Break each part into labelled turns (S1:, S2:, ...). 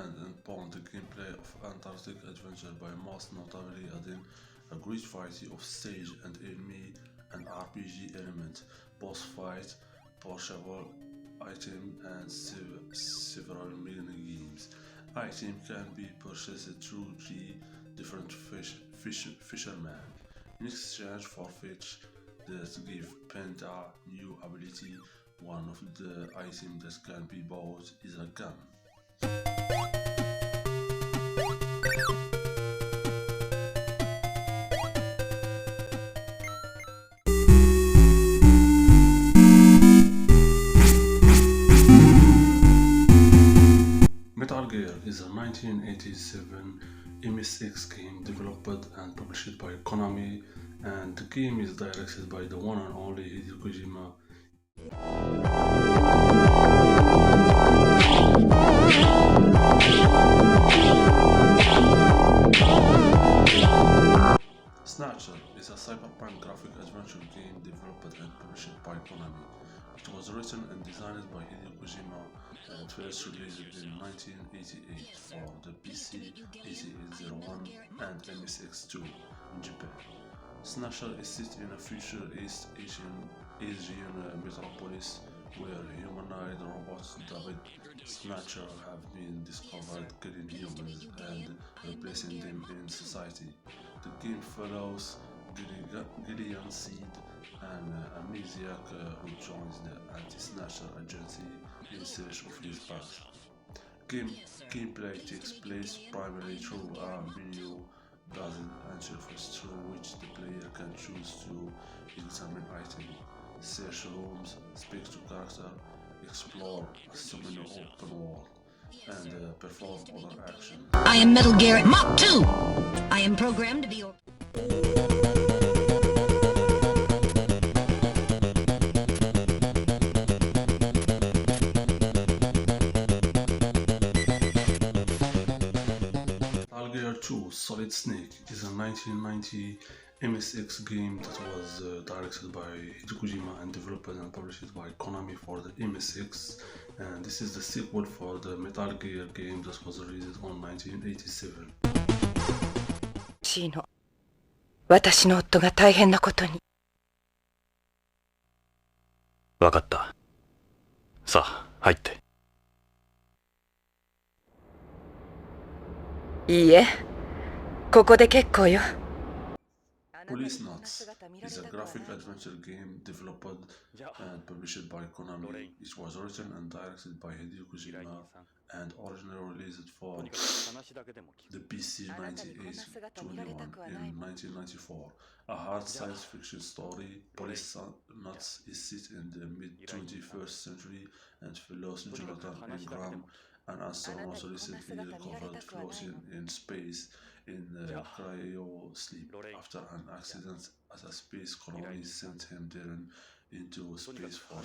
S1: and upon the gameplay of Antarctic Adventure by most notably adding a great variety of stage and enemy and RPG elements, boss fight, portable item and several mini games. Item can be purchased through three different fishermen in exchange for fish that give Penta new ability. One of the items that can be bought is a gun. Metal Gear is a 1987 MSX game developed and published by Konami, and the game is directed by the one and only Hideo Kojima. Snatcher is a cyberpunk graphic adventure game developed and published by Konami. It was written and designed by Hideo Kojima and first released in 1988 for the PC 8801 and MSX2 in Japan. Snatcher is set in a future East Asian metropolis where humanoid robots dubbed Snatcher have been discovered killing humans and replacing them in society. The game follows Gillian Seed, an amnesiac who joins the anti-Snatcher agency in search of his past. Gameplay takes place primarily through a menu-based interface through which the player can choose to examine items, search rooms, speak to characters, explore a similar open world, and perform other actions.
S2: I am Metal Gear Mach 2! I am programmed to be your...
S1: Metal Gear 2 Solid Snake is a 1990 MSX game that was directed by Hideo Kojima and developed and published by Konami for the MSX, and this is the sequel for the Metal Gear game that was released on 1987.
S3: 私の夫が大変なことに。
S4: わかった。さあ、入って。
S3: いいえ、ここで結構よ。
S1: Police Notes is a graphic adventure game developed and published by Konami. It was written and directed by Hideo Kojima and originally released for the PC 9821 in 1994. A hard science fiction story, Police Notes is set in the mid-21st century and follows Jonathan Ingram, an astronaut recently recovered floating in space in cryo sleep after an accident at a space colony sent him down into space for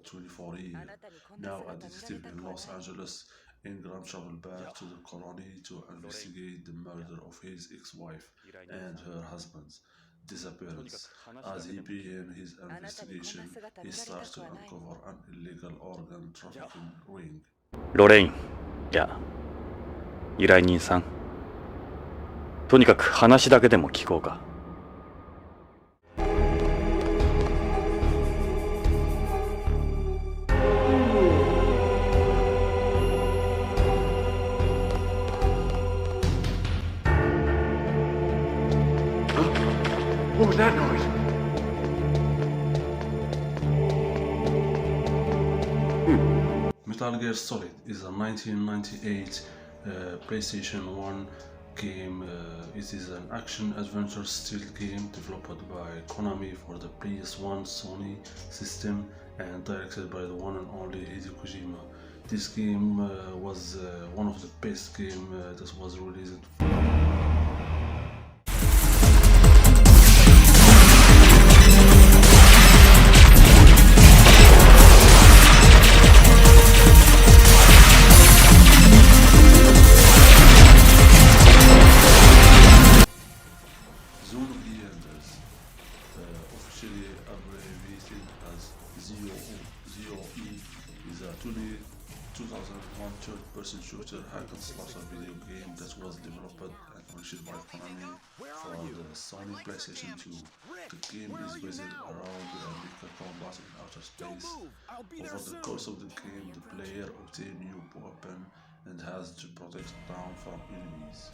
S1: 24 years. Now a detective in Los Angeles, Ingram traveled back to the colony to investigate the murder of his ex-wife and her husband's disappearance. As he began his investigation, he starts to uncover an illegal organ trafficking ring.
S4: ロレイン、いや、依頼人さん。とにかく話だけでも聞こうか。
S5: What was that noise?
S1: Metal Gear Solid is a 1998 PlayStation 1 game. It is an action-adventure stealth game developed by Konami for the PS1 Sony system and directed by the one and only Hideo Kojima. This game was one of the best games that was released. Officially abbreviated as ZOE, is a 2001 third-person shooter hack and slash video game that was developed and published by Konami for the Sony PlayStation 2. The game is based around mecha combat in outer space. Over the course of the game, the player obtains new weapons and has to protect town from enemies.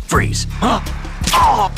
S2: Freeze! Huh? Oh!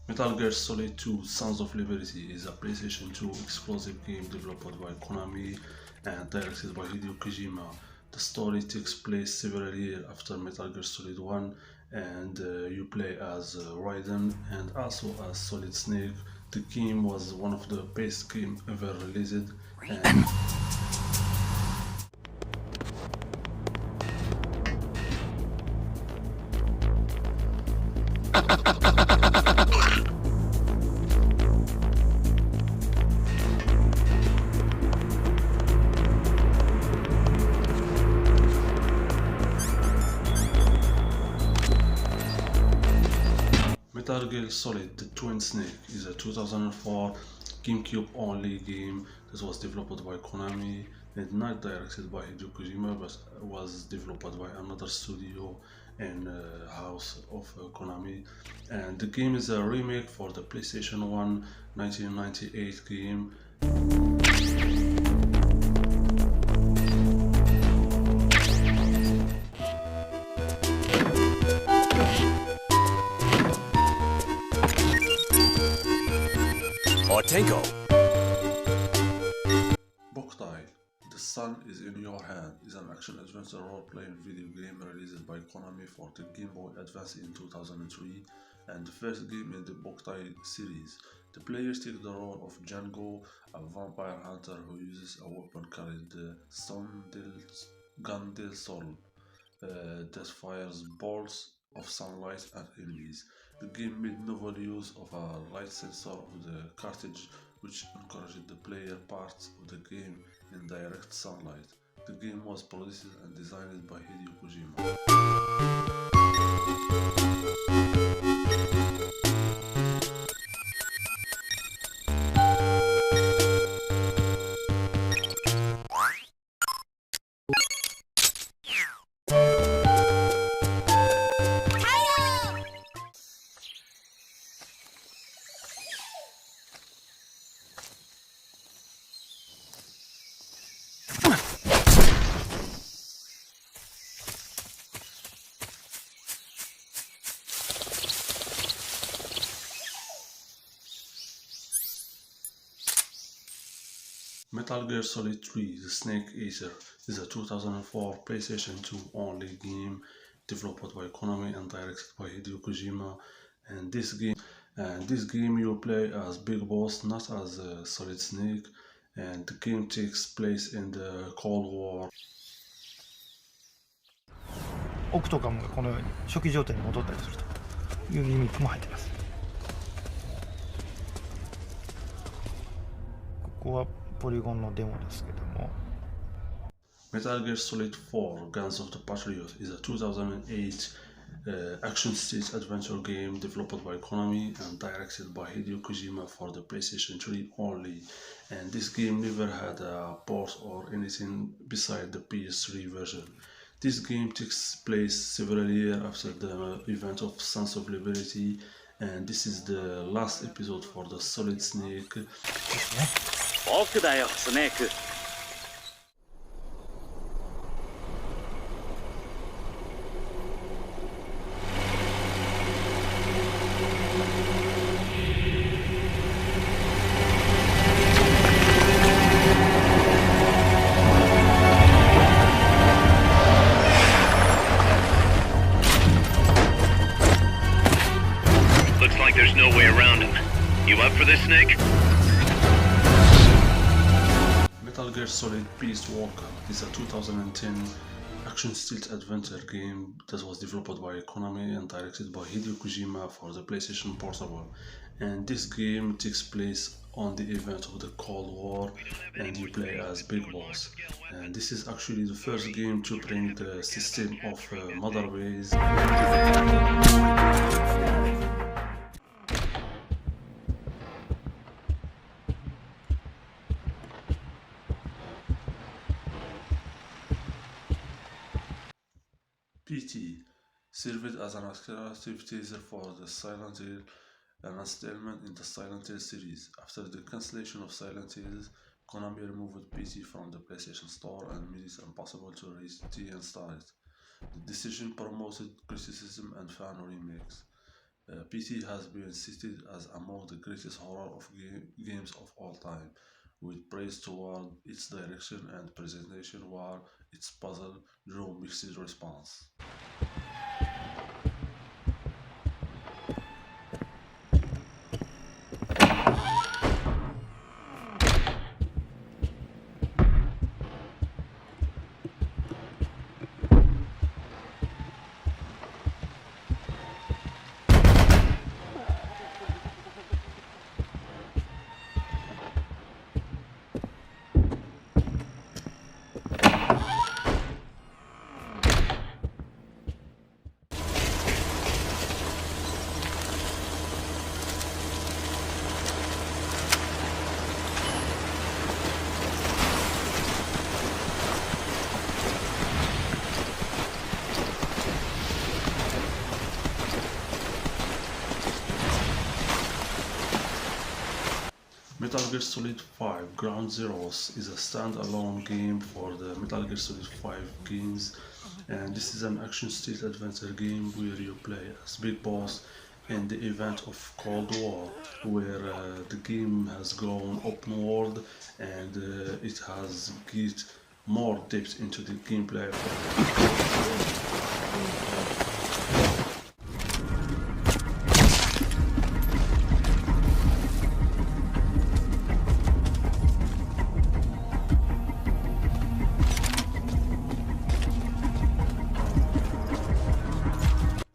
S1: Metal Gear Solid 2 Sons of Liberty is a PlayStation 2 exclusive game developed by Konami and directed by Hideo Kojima. The story takes place several years after Metal Gear Solid 1 and you play as Raiden and also as Solid Snake. The game was one of the best games ever released and Metal Gear Solid The Twin Snake is a 2004 GameCube only game that was developed by Konami and not directed by Hideo Kojima but was developed by another studio and house of Konami, and the game is a remake for the PlayStation 1 1998 game.
S2: Tango.
S1: Boktai, The Sun is in Your Hand is an action-adventure role-playing video game released by Konami for the Game Boy Advance in 2003 and the first game in the Boktai series. The players take the role of Django, a vampire hunter who uses a weapon called the Gun del Sol that fires bolts of sunlight at enemies. The game made novel use of a light sensor of the cartridge which encouraged the player parts of the game in direct sunlight. The game was produced and designed by Hideo Kojima. Metal Gear Solid 3 The Snake Eater is a 2004 PlayStation 2 only game developed by Konami and directed by Hideo Kojima. And this game you play as Big Boss, not as Solid Snake, and the game takes place in the Cold War.
S6: オクトガムがこのように初期状態に戻ったりするというギミックも入っています。ここはポリゴンのデモですけども。
S1: Metal Gear Solid 4 Guns of the Patriot is a 2008 action stage adventure game developed by Konami and directed by Hideo Kojima for the PlayStation 3 only, and this game never had a port or anything beside the PS3 version. This game takes place several years after the event of Sons of Liberty, and this is the last episode for the Solid Snake.
S4: 僕だよ、スネーク。
S7: Looks like there's no way around him. You up for this, Snake?
S1: Metal Gear Solid Piece Walker is a 2010 action stealth adventure game that was developed by Konami and directed by Hideo Kojima for the PlayStation Portable. And this game takes place on the event of the Cold War, and you play as Big Boss. And this is actually the first game to bring the system of Mother Base. PT served as an alternative teaser for the Silent Hill, an installment in the Silent Hill series. After the cancellation of Silent Hill, Konami removed PT from the PlayStation Store and made it impossible to reinstall it. The decision promoted criticism and fan remakes. PT has been cited as among the greatest horror of games of all time, with praise toward its direction and presentation, while its puzzle drew mixed response. Metal Gear Solid 5 Ground Zeroes is a standalone game for the Metal Gear Solid 5 games, and this is an action stealth adventure game where you play as Big Boss in the event of Cold War, where the game has gone open world and it has get more depth into the gameplay.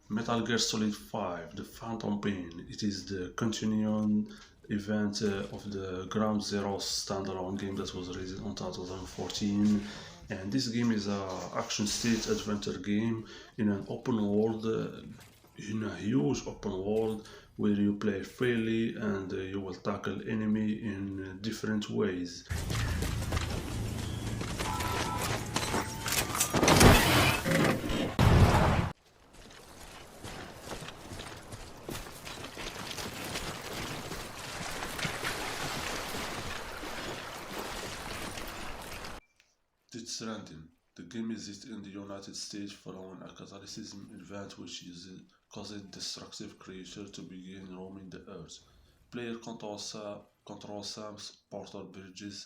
S1: Metal Gear Solid 5 The Phantom Pain. It is the continuing event of the Ground Zero standalone game that was released in 2014, and this game is a action stealth adventure game in an open world, in a huge open world where you play freely and you will tackle enemy in different ways. Stranding. The game is set in the United States following a cataclysm event which caused destructive creatures to begin roaming the earth. Player controls Sam Porter Bridges,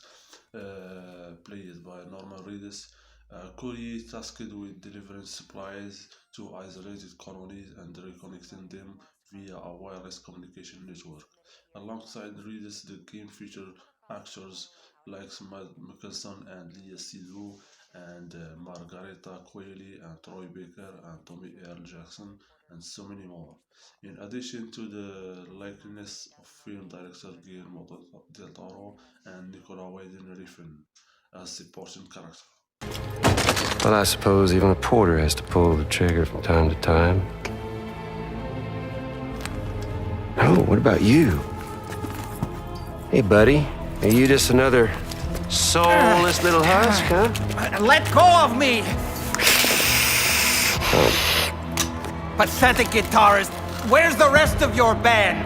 S1: played by Norman Reedus, a courier tasked with delivering supplies to isolated colonies and reconnecting them via a wireless communication network. Alongside Reedus, the game featured actors like Matt Mickelson and Leah Seydoux, and Margareta Qualley and Troy Baker and Tommy Earl Jackson, and so many more. In addition to the likeness of film director Guillermo del Toro and Nicola Winding Refn as supporting characters.
S5: Well, I suppose even a porter has to pull the trigger from time to time. Oh, what about you? Hey, buddy. Are you just another soulless little husk, huh?
S8: Let go of me! Pathetic guitarist, where's the rest of your band?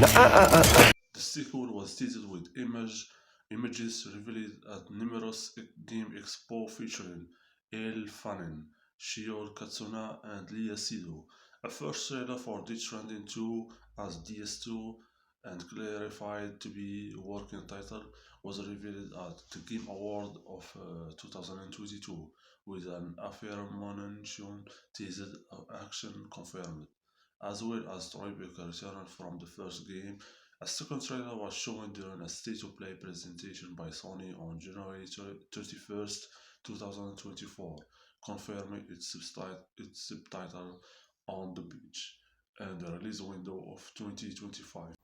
S1: The sequel was teased with images revealed at numerous Game Expo featuring Elle Fanning, Shion Katsuna, and Leah Seydoux. A first trailer for Death Stranding 2 as DS2 and clarified to be a working title was revealed at the Game Award of 2022, with an aforementioned teased action confirmed, as well as Troy Baker returning from the first game. A second trailer was shown during a state of play presentation by Sony on January 31st, 2024, confirming its subtitle On the Beach, and the release window of 2025.